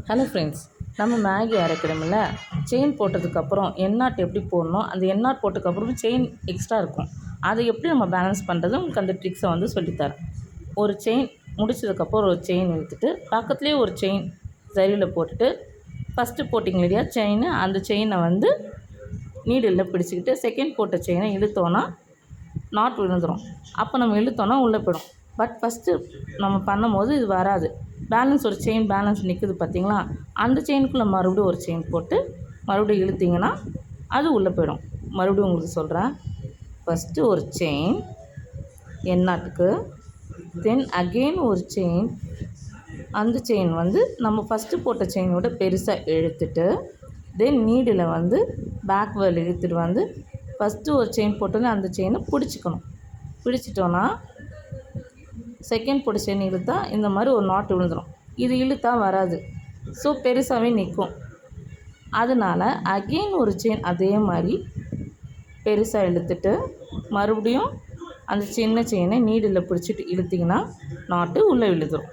Hello friends, நம்ம Maggi அரைக்கிறோம்ல, chain போட்டதுக்கப்புறம் எண்ணாட் எப்படி போடணும், அந்த எண்ணாட் போட்டதுக்கப்புறம் செயின் எக்ஸ்ட்ரா இருக்கும், அதை எப்படி நம்ம பேலன்ஸ் பண்ணுறது உங்களுக்கு அந்த ட்ரிக்ஸை வந்து சொல்லித்தரேன். ஒரு செயின் முடிச்சதுக்கப்புறம் ஒரு செயின் இழுத்துட்டு பக்கத்துலேயே ஒரு செயின் சரியில் போட்டுட்டு ஃபஸ்ட்டு போட்டிங்க இல்லையா செயின், அந்த செயினை வந்து நீடில் பிடிச்சிக்கிட்டு செகண்ட் போட்ட செயினை இழுத்தோன்னா நாட் விழுந்துடும். அப்போ நம்ம இழுத்தோன்னா உள்ளே போயிடும். பட் ஃபஸ்ட்டு நம்ம பண்ணும்போது இது வராது. பேலன்ஸ் ஒரு செயின் பேலன்ஸ் நிற்குது பார்த்திங்களா, அந்த செயினுக்குள்ளே மறுபடியும் ஒரு செயின் போட்டு மறுபடியும் இழுத்திங்கன்னா அது உள்ளே போயிடும். மறுபடியும் உங்களுக்கு சொல்கிறேன். ஃபஸ்ட்டு ஒரு செயின் எண்ணாட்டுக்கு, தென் அகெயின் ஒரு செயின், அந்த செயின் வந்து நம்ம ஃபஸ்ட்டு போட்ட செயினோட பெருசாக இழுத்துட்டு தென் நீடில் வந்து பேக் வேல் இழுத்துட்டு வந்து ஃபஸ்ட்டு ஒரு செயின் போட்டோன்னே அந்த செயினை பிடிச்சிக்கணும். பிடிச்சிட்டோன்னா செகண்ட் போட்ட செயின் இழுத்தா இந்த மாதிரி ஒரு நாட் விழுந்துடும். இது இழுத்தா வராது, ஸோ பெருசாகவே நிற்கும். அதனால் அகெயின் ஒரு செயின் அதே மாதிரி பெருசாக இழுத்துட்டு மறுபடியும் அந்த சின்ன செயினை நீடில் பிடிச்சிட்டு இழுத்திங்கன்னா நாட்டு உள்ளே விழுந்துடும்.